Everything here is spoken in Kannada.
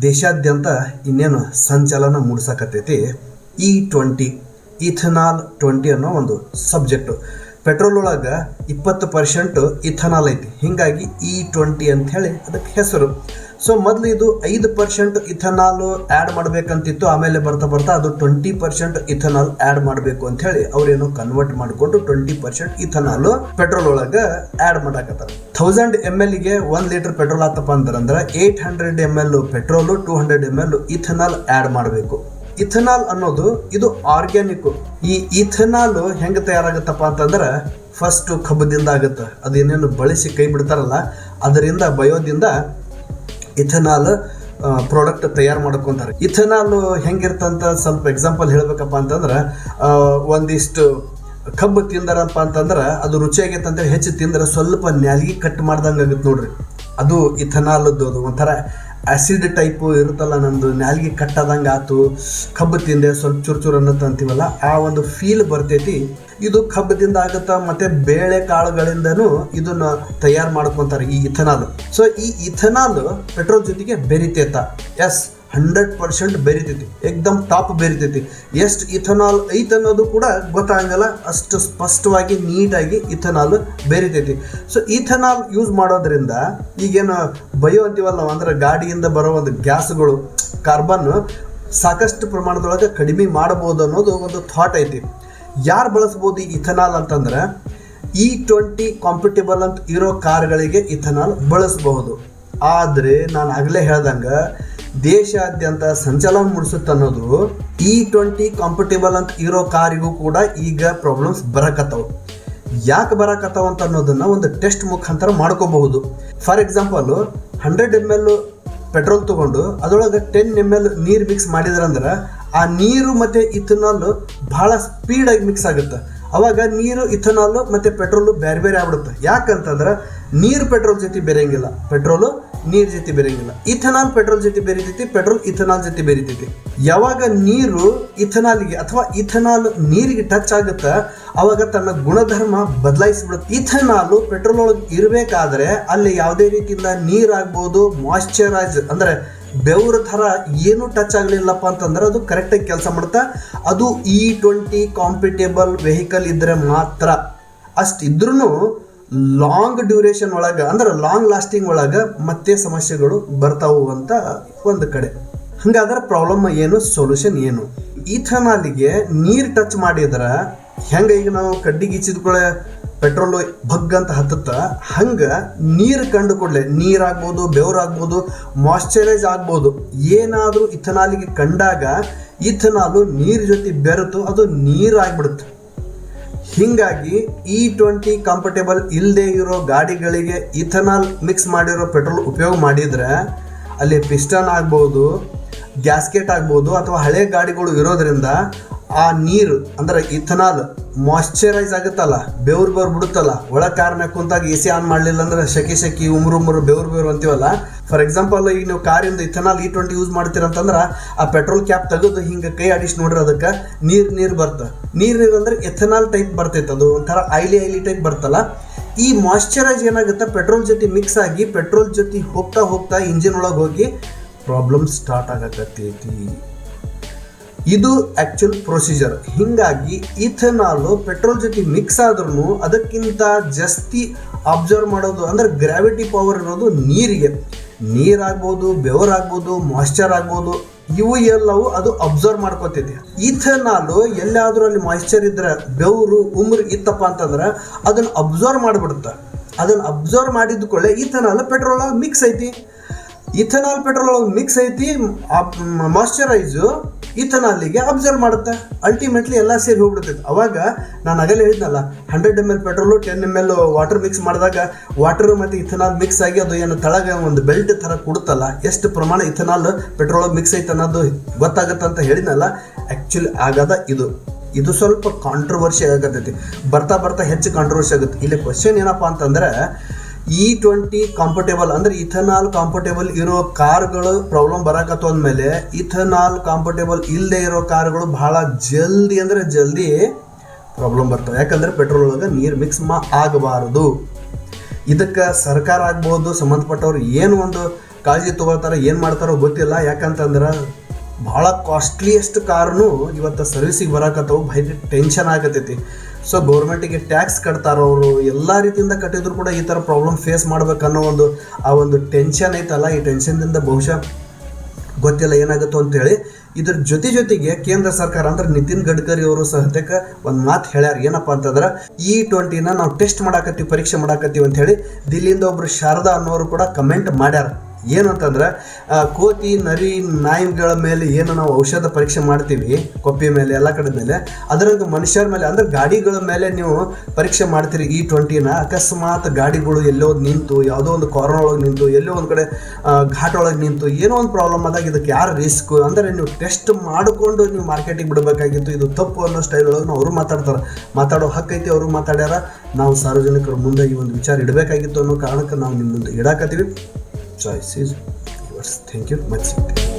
ದೇಶಾದ್ಯಂತ ಇನ್ನೇನು ಸಂಚಲನ ಮೂಡಿಸಕತ್ತೈತಿ E20 ಇಥನಾಲ್ 20 ಅನ್ನೋ ಒಂದು ಸಬ್ಜೆಕ್ಟು. ಪೆಟ್ರೋಲ್ ಒಳಗೆ 20% ಇಥನಾಲ್ ಐತಿ, ಹೀಗಾಗಿ E20 ಅಂತ ಹೇಳಿ ಅದಕ್ಕೆ ಹೆಸರು. ಸೊ ಮೊದಲು ಇದು 5% ಇಥನಾಲು ಆ್ಯಡ್ ಮಾಡಬೇಕಂತಿತ್ತು, ಆಮೇಲೆ ಬರ್ತಾ ಬರ್ತಾ ಅದು 20% ಇಥನಾಲ್ ಆ್ಯಡ್ ಮಾಡಬೇಕು ಅಂತ ಹೇಳಿ ಅವ್ರೇನೋ ಕನ್ವರ್ಟ್ ಮಾಡಿಕೊಂಡು 20% ಇಥನಾಲು ಪೆಟ್ರೋಲ್ ಒಳಗೆ ಆ್ಯಡ್ ಮಾಡಾಕತ್ತಾರೆ. 1000 ml ಗೆ 1 ಲೀಟರ್ ಪೆಟ್ರೋಲ್ ಆತಪ್ಪ ಅಂದ್ರೆ 800 ml petrol 200 ml ethanol add ಮಾಡಬೇಕು. ಇಥನಾಲ್ ಅನ್ನೋದು ಇದು ಆರ್ಗ್ಯಾನಿಕ್. ಈ ಇಥನಾಲ್ ಹೆಂಗೆ ತಯಾರಾಗುತ್ತಪ್ಪ ಅಂತಂದ್ರೆ ಫಸ್ಟ್ ಕಬ್ಬದಿಂದ ಆಗುತ್ತೆ. ಅದೇನೇನು ಬಳಸಿ ಕೈ ಬಿಡ್ತಾರಲ್ಲ ಅದರಿಂದ ಬಯೋದಿಂದ ಇಥನಾಲ್ ಪ್ರಾಡಕ್ಟ್ ತಯಾರು ಮಾಡ್ಕೊತಾರೆ. ಇಥನಾಲ್ ಹೆಂಗಿರ್ತಂತ ಸ್ವಲ್ಪ ಎಕ್ಸಾಂಪಲ್ ಹೇಳ್ಬೇಕಪ್ಪ ಅಂತಂದ್ರೆ, ಒಂದಿಷ್ಟು ಕಬ್ಬು ತಿಂದಾರಪ್ಪ ಅಂತಂದ್ರೆ ಅದು ರುಚಿಯಾಗೈತೆ ಅಂತೇಳಿ ಹೆಚ್ಚು ತಿಂದ್ರೆ ಸ್ವಲ್ಪ ನ್ಯಾಲಿಗೆ ಕಟ್ ಮಾಡ್ದಂಗೆ ಆಗುತ್ತೆ ನೋಡ್ರಿ, ಅದು ಇಥನಾಲ್ದು. ಅದು ಒಂಥರ ಆ್ಯಸಿಡ್ ಟೈಪು ಇರುತ್ತಲ್ಲ, ನಮ್ಮದು ನ್ಯಾಲಿಗೆ ಕಟ್ಟದಂಗೆ ಆತು, ಕಬ್ಬು ತಿಂದೆ ಸ್ವಲ್ಪ ಚೂರು ಅನ್ನತ್ತ ಅಂತೀವಲ್ಲ, ಆ ಒಂದು ಫೀಲ್ ಬರ್ತೈತಿ. ಇದು ಕಬ್ಬದಿಂದ ಆಗುತ್ತಾ, ಮತ್ತು ಬೇಳೆ ಕಾಳುಗಳಿಂದನೂ ಇದನ್ನ ತಯಾರು ಮಾಡ್ಕೊತಾರೆ ಈ ಇಥನಾಲ್. ಸೊ ಈ ಇಥನಾಲ್ ಪೆಟ್ರೋಲ್ ಜೊತೆಗೆ ಬೆರಿತೈತ? S, 100% ಬೆರಿತೈತಿ, ಏಕ್ದಮ್ top ಬೆರಿತೈತಿ. ಎಷ್ಟು ಇಥನಾಲ್ ಐತೆ ಅನ್ನೋದು ಕೂಡ ಗೊತ್ತಾಗಲ್ಲ, ಅಷ್ಟು ಸ್ಪಷ್ಟವಾಗಿ ನೀಟಾಗಿ ಇಥನಾಲ್ ಬೆರಿತೈತಿ. ಸೊ ಇಥನಾಲ್ ಯೂಸ್ ಮಾಡೋದ್ರಿಂದ ಈಗೇನು ಬಯೋ ಅಂತೀವಲ್ಲ ನಾವು, ಅಂದ್ರೆ ಗಾಡಿಯಿಂದ ಬರೋ ಒಂದು ಗ್ಯಾಸ್ಗಳು, ಕಾರ್ಬನ್ ಸಾಕಷ್ಟು ಪ್ರಮಾಣದೊಳಗೆ ಕಡಿಮೆ ಮಾಡಬಹುದು ಅನ್ನೋದು ಒಂದು ಥಾಟ್ ಐತಿ. ಯಾರು ಬಳಸ್ಬೋದು ಈ ಇಥನಾಲ್ ಅಂತಂದ್ರೆ, E20 ಕಾಂಪಿಟೇಬಲ್ ಅಂತ ಇರೋ ಕಾರ್ಗಳಿಗೆ ಇಥನಾಲ್ ಬಳಸಬಹುದು. ಆದರೆ ನಾನು ಆಗಲೇ ಹೇಳ್ದಂಗೆ ದೇಶಾದ್ಯಂತ ಸಂಚಲನ ಮೂಡಿಸುತ್ತೆ ಅನ್ನೋದು E20 ಕಾಂಪಿಟೇಬಲ್ ಅಂತ ಇರೋ ಕಾರಿಗೂ ಕೂಡ ಈಗ ಪ್ರಾಬ್ಲಮ್ಸ್ ಬರಕತ್ತವು. ಯಾಕೆ ಬರಕತ್ತವ ಅಂತ ಅನ್ನೋದನ್ನ ಒಂದು ಟೆಸ್ಟ್ ಮುಖಾಂತರ ಮಾಡ್ಕೋಬಹುದು. ಫಾರ್ ಎಕ್ಸಾಂಪಲ್ 100 ml ಪೆಟ್ರೋಲ್ ತಗೊಂಡು ಅದರೊಳಗೆ 10 ml ನೀರು ಮಿಕ್ಸ್ ಮಾಡಿದ್ರಂದ್ರೆ ಆ ನೀರು ಮತ್ತು ಇಥನಾಲ್ ಭಾಳ ಸ್ಪೀಡಾಗಿ ಮಿಕ್ಸ್ ಆಗುತ್ತೆ. ಅವಾಗ ನೀರು ಇಥನಾಲ್ ಮತ್ತು ಪೆಟ್ರೋಲು ಬೇರೆ ಬೇರೆ ಆಗ್ಬಿಡುತ್ತೆ. ಯಾಕಂತಂದ್ರೆ ನೀರು ಪೆಟ್ರೋಲ್ ಜೊತೆ ಬೆರೆಯಂಗಿಲ್ಲ, ಪೆಟ್ರೋಲು ನೀರು ಜೊತೆ ಬೆರೆಯಂಗಿಲ್ಲ. ಇಥನಾಲ್ ಪೆಟ್ರೋಲ್ ಜೊತೆ ಬೆರಿತೈತಿ, ಪೆಟ್ರೋಲ್ ಇಥನಾಲ್ ಜೊತೆ ಬೆರಿತೈತಿ. ಯಾವಾಗ ನೀರು ಇಥನಾಲ್ಗೆ ಅಥವಾ ಇಥನಾಲ್ ನೀರಿಗೆ ಟಚ್ ಆಗುತ್ತೆ ಅವಾಗ ತನ್ನ ಗುಣಧರ್ಮ ಬದಲಾಯಿಸ್ಬಿಡುತ್ತೆ. ಇಥನಾಲು ಪೆಟ್ರೋಲ್ ಒಳಗೆ ಇರಬೇಕಾದ್ರೆ ಅಲ್ಲಿ ಯಾವುದೇ ರೀತಿಯಿಂದ ನೀರಾಗ್ಬೋದು, ಮಾಯ್ಶ್ಚರೈಸ್ ಅಂದರೆ ಬೆವರು ಥರ ಏನು ಟಚ್ ಆಗಲಿಲ್ಲಪ್ಪ ಅಂತಂದ್ರೆ ಅದು ಕರೆಕ್ಟಾಗಿ ಕೆಲಸ ಮಾಡುತ್ತಾ. ಅದು E20 ಕಾಂಪಿಟೇಬಲ್ ವೆಹಿಕಲ್ ಇದ್ದರೆ ಮಾತ್ರ. ಅಷ್ಟಿದ್ರೂ ಲಾಂಗ್ ಡ್ಯೂರೇಷನ್ ಒಳಗೆ ಅಂದ್ರೆ ಲಾಂಗ್ ಲಾಸ್ಟಿಂಗ್ ಒಳಗೆ ಮತ್ತೆ ಸಮಸ್ಯೆಗಳು ಬರ್ತಾವು ಅಂತ ಒಂದು ಕಡೆ. ಹಂಗಾದ್ರೆ ಪ್ರಾಬ್ಲಮ್ ಏನು, ಸೊಲ್ಯೂಷನ್ ಏನು? ಇಥನಾಲಿಗೆ ನೀರು ಟಚ್ ಮಾಡಿದ್ರೆ ಹೆಂಗೆ ಈಗ ನಾವು ಕಡ್ಡಿಗೆ ಇಚ್ಚಿದ್ಕೊಳ್ಳೆ ಪೆಟ್ರೋಲು ಭಗ್ಗಂತ ಹತ್ತುತ್ತ, ಹಂಗೆ ನೀರು ಕಂಡು ಕೂಡಲೇ ನೀರಾಗ್ಬೋದು, ಬೆವರಾಗ್ಬೋದು, ಮಾಯ್ಶ್ಚರೈಸ್ ಆಗ್ಬೋದು, ಏನಾದರೂ ಇಥನಾಲಿಗೆ ಕಂಡಾಗ ಇಥನಾಲು ನೀರು ಜೊತೆ ಬೆರೆತು ಅದು ನೀರು ಆಗಿಬಿಡುತ್ತೆ. ಹೀಗಾಗಿ E20 ಕಂಫರ್ಟೇಬಲ್ ಇಲ್ಲದೆ ಇರೋ ಗಾಡಿಗಳಿಗೆ ಇಥನಾಲ್ ಮಿಕ್ಸ್ ಮಾಡಿರೋ ಪೆಟ್ರೋಲ್ ಉಪಯೋಗ ಮಾಡಿದರೆ ಅಲ್ಲಿ ಪಿಸ್ಟನ್ ಆಗ್ಬೋದು, ಗ್ಯಾಸ್ಕೆಟ್ ಆಗ್ಬೋದು, ಅಥವಾ ಹಳೆ ಗಾಡಿಗಳು ಇರೋದ್ರಿಂದ ಆ ನೀರು ಅಂದರೆ ಇಥನಾಲ್ ಮಾಯ್ಶ್ಚರೈಸ್ ಆಗುತ್ತಲ್ಲ, ಬೆವ್ರು ಬಿಡುತ್ತಲ್ಲ, ಒಳ ಕಾರ್ನಾಗ ಕುಂತಾಗ AC ಆನ್ ಮಾಡಲಿಲ್ಲ ಅಂದ್ರೆ ಶೆಕಿ ಉಮ್ರು ಬೆವ್ರು ಅಂತೀವಲ್ಲ. ಫಾರ್ ಎಕ್ಸಾಂಪಲ್ ಈಗ ನೀವು ಕಾರಿಂದ ಇಥನಾಲ್ E20 ಯೂಸ್ ಮಾಡ್ತೀರಂತಂದ್ರೆ ಆ ಪೆಟ್ರೋಲ್ ಕ್ಯಾಪ್ ತೆಗೆದು ಹಿಂಗೆ ಕೈ ಆಡಿಸಿ ನೋಡ್ರಿ, ಅದಕ್ಕೆ ನೀರು ಬರ್ತದೆ. ನೀರು ಅಂದ್ರೆ ಎಥನಾಲ್ ಟೈಪ್ ಬರ್ತೈತೆ, ಅದು ಒಂಥರ ಐಲಿ ಟೈಪ್ ಬರ್ತಲ್ಲ. ಈ ಮಾಯ್ಶ್ಚರೈಸ್ ಏನಾಗುತ್ತೆ, ಪೆಟ್ರೋಲ್ ಜೊತೆ ಮಿಕ್ಸ್ ಆಗಿ ಪೆಟ್ರೋಲ್ ಜೊತೆ ಹೋಗ್ತಾ ಇಂಜಿನ್ ಒಳಗೆ ಹೋಗಿ ಪ್ರಾಬ್ಲಮ್ ಸ್ಟಾರ್ಟ್ ಆಗಕತ್ತೈತಿ. ಇದು ಆ್ಯಕ್ಚುಲ್ ಪ್ರೊಸೀಜರ್. ಹೀಗಾಗಿ ಇಥನಾಲು ಪೆಟ್ರೋಲ್ ಜೊತೆ ಮಿಕ್ಸ್ ಆದ್ರೂ ಅದಕ್ಕಿಂತ ಜಾಸ್ತಿ ಅಬ್ಸರ್ವ್ ಮಾಡೋದು ಅಂದ್ರೆ ಗ್ರಾವಿಟಿ ಪವರ್ ಇರೋದು ನೀರಿಗೆ. ನೀರಾಗ್ಬೋದು, ಬೆವರಾಗ್ಬೋದು, ಮಾಯ್ಶ್ಚರ್ ಆಗ್ಬೋದು, ಇವು ಎಲ್ಲವೂ ಅದು ಅಬ್ಸರ್ವ್ ಮಾಡ್ಕೋತೈತಿ. ಇಥನಾಲು ಎಲ್ಲಾದರೂ ಅಲ್ಲಿ ಮಾಯ್ಶ್ಚರ್ ಇದ್ರೆ, ಬೆವರು ಉಮ್ರು ಇತ್ತಪ್ಪ ಅಂತಂದ್ರೆ ಅದನ್ನು ಅಬ್ಸರ್ವ್ ಮಾಡಿಬಿಡುತ್ತೆ. ಅದನ್ನು ಅಬ್ಸರ್ವ್ ಮಾಡಿದ್ಕೊಳ್ಳೆ ಇಥನಾಲ್ ಪೆಟ್ರೋಲ್ ಮಿಕ್ಸ್ ಐತಿ. ಇಥನಾಲ್ ಪೆಟ್ರೋಲ್ ಮಿಕ್ಸ್ ಐತಿ, ಮಾಯ್ಶ್ಚರೈಸು ಇಥನಾಲಿಗೆ ಅಬ್ಸರ್ವ್ ಮಾಡುತ್ತೆ. ಅಲ್ಟಿಮೇಟ್ಲಿ ಎಲ್ಲ ಸೇರಿ ಹೋಗ್ಬಿಡ್ತೈತೆ. ಅವಾಗ ನಾನು ಆಗಲೇ ಹೇಳಿದ್ನಲ್ಲ, 100 ml petrol 10 ml water mix ಮಾಡಿದಾಗ ವಾಟರ್ ಮತ್ತು ಇಥನಾಲ್ ಮಿಕ್ಸ್ ಆಗಿ ಅದು ಏನು ತಳಗ ಒಂದು ಬೆಲ್ಟ್ ಥರ ಕೊಡುತ್ತಲ್ಲ, ಎಷ್ಟು ಪ್ರಮಾಣ ಇಥನಾಲ್ ಪೆಟ್ರೋಲ್ ಮಿಕ್ಸ್ ಐತೆ ಅನ್ನೋದು ಗೊತ್ತಾಗುತ್ತೆ ಅಂತ ಹೇಳಿದ್ನಲ್ಲ. ಆ್ಯಕ್ಚುಲಿ ಆಗದ ಇದು ಸ್ವಲ್ಪ ಕಾಂಟ್ರವರ್ಸಿ ಆಗತೈತಿ. ಬರ್ತಾ ಹೆಚ್ಚು ಕಾಂಟ್ರವರ್ಸಿ ಆಗುತ್ತೆ. ಇಲ್ಲಿ ಕ್ವಶನ್ ಏನಪ್ಪ ಅಂತಂದ್ರೆ, E20 ಕಾಂಫರ್ಟೇಬಲ್ ಅಂದ್ರೆ ಇಥನಾಲ್ ಕಾಂಫರ್ಟೇಬಲ್ ಇರೋ ಕಾರ್ಗಳು ಪ್ರಾಬ್ಲಮ್ ಬರಕತ್ತು ಅಂದಮೇಲೆ ಇಥನಾಲ್ ಕಾಂಫರ್ಟೇಬಲ್ ಇಲ್ಲದೆ ಇರೋ ಕಾರ್ಗಳು ಬಹಳ ಜಲ್ದಿ ಪ್ರಾಬ್ಲಮ್ ಬರ್ತವೆ. ಯಾಕಂದ್ರೆ ಪೆಟ್ರೋಲ್ ಒಳಗೆ ನೀರು ಮಿಕ್ಸ್ ಆಗಬಾರದು. ಇದಕ್ಕೆ ಸರ್ಕಾರ ಆಗ್ಬೋದು, ಸಂಬಂಧಪಟ್ಟವ್ರು ಏನು ಒಂದು ಕಾಳಜಿ ತೊಗೊಳ್ತಾರೋ ಏನು ಮಾಡ್ತಾರೋ ಗೊತ್ತಿಲ್ಲ. ಯಾಕಂತಂದ್ರೆ ಭಾಳ ಕಾಸ್ಟ್ಲಿಯೆಸ್ಟ್ ಕಾರ್ನು ಇವತ್ತು ಸರ್ವಿಸಿಗೆ ಬರಾಕತ್ತವು, ಭಾರಿ ಟೆನ್ಷನ್ ಆಗತೈತಿ. ಸೊ ಗೌರ್ಮೆಂಟಿಗೆ ಟ್ಯಾಕ್ಸ್ ಕಟ್ತಾರೋ ಅವರು, ಎಲ್ಲ ರೀತಿಯಿಂದ ಕಟ್ಟಿದ್ರು ಕೂಡ ಈ ಥರ ಪ್ರಾಬ್ಲಮ್ ಫೇಸ್ ಮಾಡ್ಬೇಕನ್ನೋ ಒಂದು ಟೆನ್ಷನ್ ಐತಲ್ಲ, ಈ ಟೆನ್ಷನ್ದಿಂದ ಬಹುಶಃ ಗೊತ್ತಿಲ್ಲ ಏನಾಗುತ್ತೋ ಅಂತೇಳಿ. ಇದ್ರ ಜೊತೆಗೆ ಕೇಂದ್ರ ಸರ್ಕಾರ ಅಂದ್ರೆ ನಿತಿನ್ ಗಡ್ಕರಿ ಅವರು ಸಹಿತ ಒಂದು ಮಾತು ಹೇಳ್ಯಾರ. ಏನಪ್ಪ ಅಂತಂದ್ರೆ E20ನ ನಾವು ಟೆಸ್ಟ್ ಮಾಡಾಕತ್ತೀವಿ, ಪರೀಕ್ಷೆ ಮಾಡಾಕತ್ತೀವಿ ಅಂತ ಹೇಳಿ ದಿಲ್ಲಿಯಿಂದ ಒಬ್ರು ಶಾರದಾ ಅನ್ನೋರು ಕೂಡ ಕಮೆಂಟ್ ಮಾಡ್ಯಾರ. ಏನು ಅಂತಂದ್ರೆ ಕೋತಿ, ನರಿ, ನಾಯಿಗಳ ಮೇಲೆ ಏನು ನಾವು ಔಷಧ ಪರೀಕ್ಷೆ ಮಾಡ್ತೀವಿ, ಕೊಪ್ಪಿ ಮೇಲೆ ಎಲ್ಲ ಕಡೆ ಮೇಲೆ, ಅದರಂಗೆ ಮನುಷ್ಯರ ಮೇಲೆ ಅಂದ್ರೆ ಗಾಡಿಗಳ ಮೇಲೆ ನೀವು ಪರೀಕ್ಷೆ ಮಾಡ್ತೀರಿ E20ನ. ಅಕಸ್ಮಾತ್ ಗಾಡಿಗಳು ಎಲ್ಲೋ ನಿಂತು, ಯಾವುದೋ ಒಂದು ಕಾರ್ನರ್ ಒಳಗೆ ನಿಂತು, ಎಲ್ಲೋ ಒಂದು ಕಡೆ ಘಾಟ್ ಒಳಗೆ ನಿಂತು ಏನೋ ಒಂದು ಪ್ರಾಬ್ಲಮ್ ಆದಾಗ ಇದಕ್ಕೆ ಯಾರು ರಿಸ್ಕ್ ಅಂದರೆ ನೀವು ಟೆಸ್ಟ್ ಮಾಡಿಕೊಂಡು ನೀವು ಮಾರ್ಕೆಟಿಗೆ ಬಿಡಬೇಕಾಗಿತ್ತು. ಇದು ತಪ್ಪು ಅನ್ನೋ ಸ್ಟೈಲ್ ಒಳಗೆ ಅವರು ಮಾತಾಡೋ ಹಕ್ಕೈತಿ, ಅವರು ಮಾತಾಡ್ಯಾರ. ನಾವು ಸಾರ್ವಜನಿಕರ ಮುಂದೆ ಈ ಒಂದು ವಿಚಾರ ಇಡಬೇಕಾಗಿತ್ತು ಅನ್ನೋ ಕಾರಣಕ್ಕೆ ನಾವು ನಿಮ್ಮ ಮುಂದೆ ಇಡಾಕತ್ತೀವಿ. Choice is yours. Thank you much.